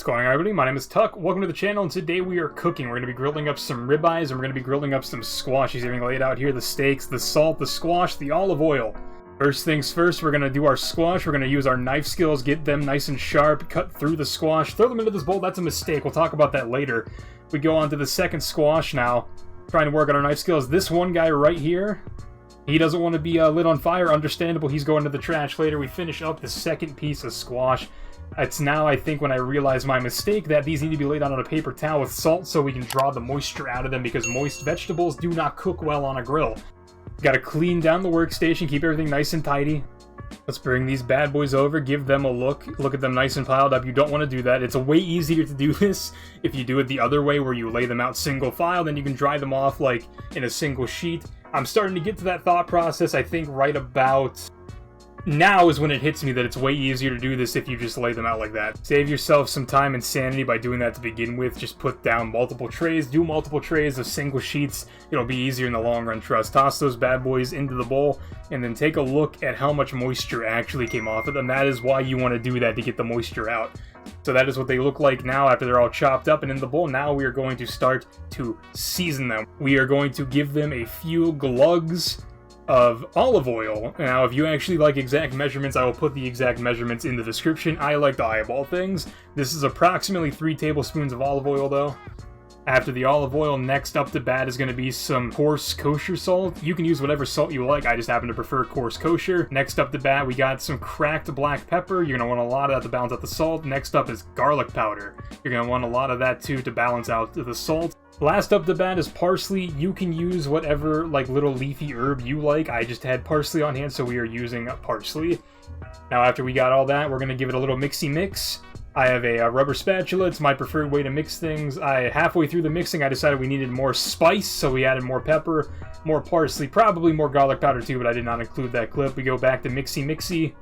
What's going on, everybody? My name is Tuck. Welcome to the channel, and today we are cooking. We're going to be grilling up some ribeyes, and we're going to be grilling up some squash. He's having laid out here the steaks, the salt, the squash, the olive oil. First things first, we're going to do our squash. We're going to use our knife skills, get them nice and sharp, cut through the squash, throw them into this bowl. That's a mistake. We'll talk about that later. We go on to the second squash now, trying to work on our knife skills. This one guy right here, he doesn't want to be lit on fire. Understandable. He's going to the trash later. We finish up the second piece of squash. It's now, I think, when I realize my mistake that these need to be laid out on a paper towel with salt so we can draw the moisture out of them, because moist vegetables do not cook well on a grill. Gotta clean down the workstation, keep everything nice and tidy. Let's bring these bad boys over, give them a look at them nice and piled up. You don't want to do that. It's way easier to do this if you do it the other way, where you lay them out single file, then you can dry them off like in a single sheet. I'm starting to get to that thought process. I think right about now is when it hits me that it's way easier to do this if you just lay them out like that. Save yourself some time and sanity by doing that to begin with. Just put down multiple trays, do multiple trays of single sheets. It'll be easier in the long run, trust. Toss those bad boys into the bowl, and then take a look at how much moisture actually came off of them. That is why you want to do that, to get the moisture out. So that is what they look like now after they're all chopped up and in the bowl. Now we are going to start to season them. We are going to give them a few glugs of olive oil. Now, if you actually like exact measurements, I will put the exact measurements in the description. I like to eyeball things. This is approximately 3 tablespoons of olive oil, though. After the olive oil, next up to bat is going to be some coarse kosher salt. You can use whatever salt you like. I just happen to prefer coarse kosher. Next up to bat, we got some cracked black pepper. You're going to want a lot of that to balance out the salt. Next up is garlic powder. You're going to want a lot of that, too, to balance out the salt. Last up to bat is parsley. You can use whatever little leafy herb you like. I just had parsley on hand, so we are using parsley. Now, after we got all that, we're going to give it a little mixy mix. I have a rubber spatula. It's my preferred way to mix things. Halfway through the mixing, I decided we needed more spice, so we added more pepper, more parsley, probably more garlic powder too, but I did not include that clip. We go back to mixy.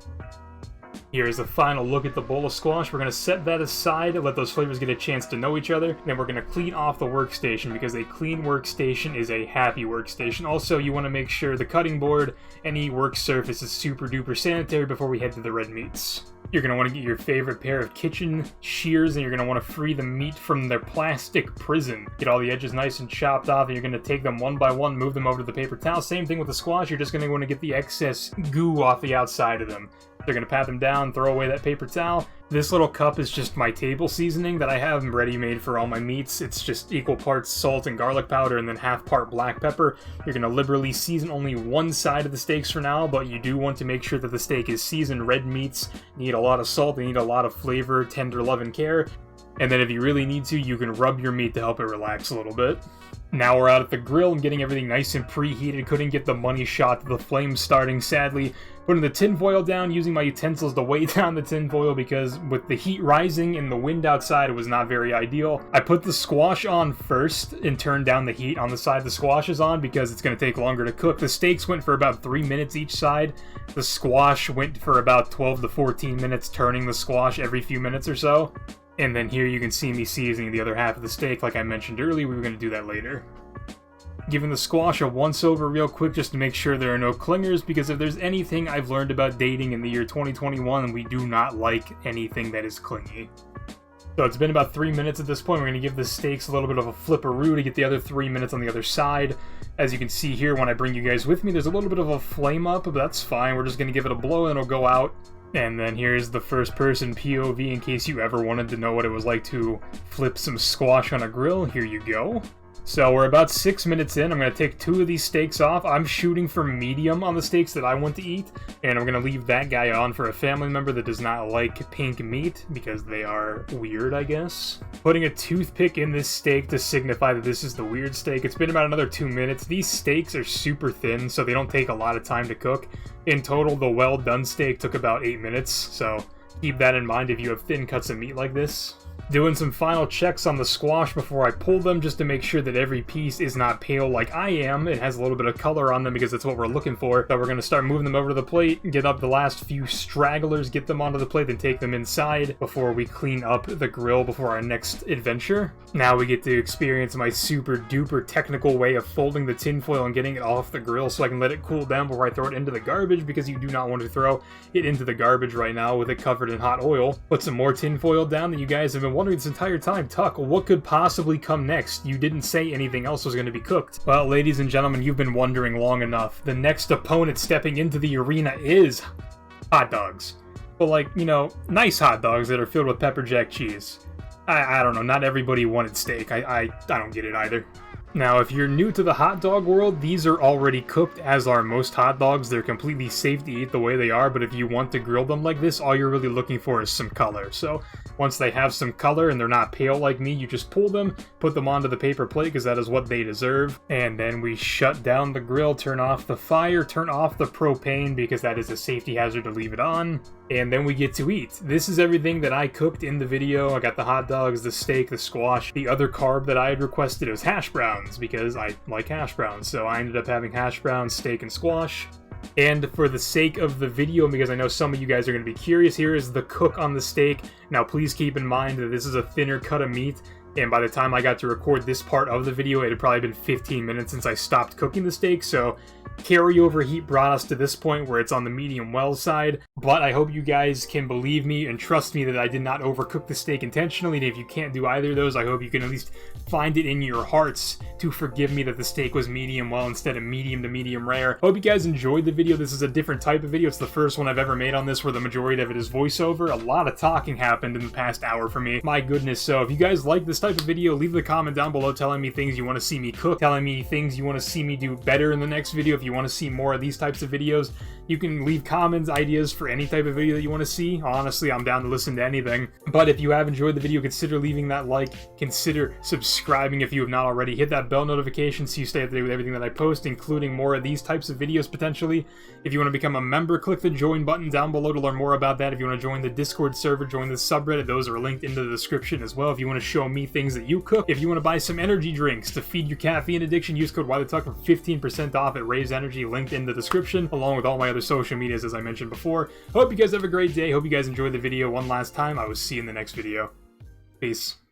Here's the final look at the bowl of squash. We're going to set that aside and let those flavors get a chance to know each other. Then we're going to clean off the workstation, because a clean workstation is a happy workstation. Also, you want to make sure the cutting board, any work surface, is super duper sanitary before we head to the red meats. You're going to want to get your favorite pair of kitchen shears, and you're going to want to free the meat from their plastic prison. Get all the edges nice and chopped off, and you're going to take them one by one, move them over to the paper towel. Same thing with the squash. You're just going to want to get the excess goo off the outside of them. They're going to pat them down, throw away that paper towel. This little cup is just my table seasoning that I have ready-made for all my meats. It's just equal parts salt and garlic powder, and then half part black pepper. You're going to liberally season only one side of the steaks for now, but you do want to make sure that the steak is seasoned. Red meats need a lot of salt, they need a lot of flavor, tender love, and care. And then if you really need to, you can rub your meat to help it relax a little bit. Now we're out at the grill and getting everything nice and preheated. Couldn't get the money shot to the flames starting, sadly. Putting the tin foil down, using my utensils to weigh down the tin foil, because with the heat rising and the wind outside, it was not very ideal. I put the squash on first and turned down the heat on the side the squash is on, because it's going to take longer to cook. The steaks went for about 3 minutes each side. The squash went for about 12 to 14 minutes, turning the squash every few minutes or so. And then here you can see me seasoning the other half of the steak. Like I mentioned earlier, we were going to do that later. Giving the squash a once-over real quick just to make sure there are no clingers, because if there's anything I've learned about dating in the year 2021, we do not like anything that is clingy. So it's been about 3 minutes at this point. We're going to give the steaks a little bit of a flipperoo to get the other 3 minutes on the other side. As you can see here, when I bring you guys with me, there's a little bit of a flame up, but that's fine. We're just going to give it a blow and it'll go out. And then here's the first person POV in case you ever wanted to know what it was like to flip some squash on a grill. Here you go. So we're about 6 minutes in. I'm going to take 2 of these steaks off. I'm shooting for medium on the steaks that I want to eat, and I'm going to leave that guy on for a family member that does not like pink meat, because they are weird, I guess. Putting a toothpick in this steak to signify that this is the weird steak. It's been about another 2 minutes. These steaks are super thin, so they don't take a lot of time to cook. In total, the well-done steak took about 8 minutes, so keep that in mind if you have thin cuts of meat like this. Doing some final checks on the squash before I pull them, just to make sure that every piece is not pale like I am. It has a little bit of color on them because that's what we're looking for. So we're going to start moving them over to the plate, get up the last few stragglers, get them onto the plate, then take them inside before we clean up the grill before our next adventure. Now we get to experience my super duper technical way of folding the tinfoil and getting it off the grill so I can let it cool down before I throw it into the garbage, because you do not want to throw it into the garbage right now with it covered in hot oil. Put some more tinfoil down that you guys have been wondering this entire time, Tuck, what could possibly come next? You didn't say anything else was going to be cooked. Well, ladies and gentlemen, you've been wondering long enough. The next opponent stepping into the arena is hot dogs. But like, you know, nice hot dogs that are filled with pepper jack cheese. I don't know, not everybody wanted steak. I don't get it either. Now, if you're new to the hot dog world, these are already cooked, as are most hot dogs. They're completely safe to eat the way they are, but if you want to grill them like this, all you're really looking for is some color. So, once they have some color and they're not pale like me, you just pull them, put them onto the paper plate, because that is what they deserve. And then we shut down the grill, turn off the fire, turn off the propane, because that is a safety hazard to leave it on. And then we get to eat. This is everything that I cooked in the video. I got the hot dogs, the steak, the squash. The other carb that I had requested was hash browns, because I like hash browns. So I ended up having hash browns, steak, and squash. And for the sake of the video, because I know some of you guys are going to be curious, here is the cook on the steak. Now please keep in mind that this is a thinner cut of meat, and by the time I got to record this part of the video, it had probably been 15 minutes since I stopped cooking the steak, so carryover heat brought us to this point where it's on the medium well side. But I hope you guys can believe me and trust me that I did not overcook the steak intentionally, and if you can't do either of those, I hope you can at least find it in your hearts to forgive me that the steak was medium well instead of medium to medium rare. Hope you guys enjoyed the video. This is a different type of video. It's the first one I've ever made on this where the majority of it is voiceover. A lot of talking happened in the past hour for me. My goodness. So if you guys like this type of video, leave a comment down below telling me things you want to see me cook, telling me things you want to see me do better in the next video. If you want to see more of these types of videos, you can leave comments, ideas for any type of video that you want to see. Honestly, I'm down to listen to anything. But if you have enjoyed the video, consider leaving that like, consider subscribing if you have not already. Hit that bell notification so you stay up to date with everything that I post, including more of these types of videos potentially. If you want to become a member, click the join button down below to learn more about that. If you want to join the Discord server, join the subreddit, those are linked into the description as well. If you want to show me things that you cook, if you want to buy some energy drinks to feed your caffeine addiction, use code WhyTheTuck for 15% off at Raise Energy, linked in the description, along with all my other social medias as I mentioned before. Hope you guys have a great day. Hope you guys enjoyed the video one last time. I will see you in the next video. Peace.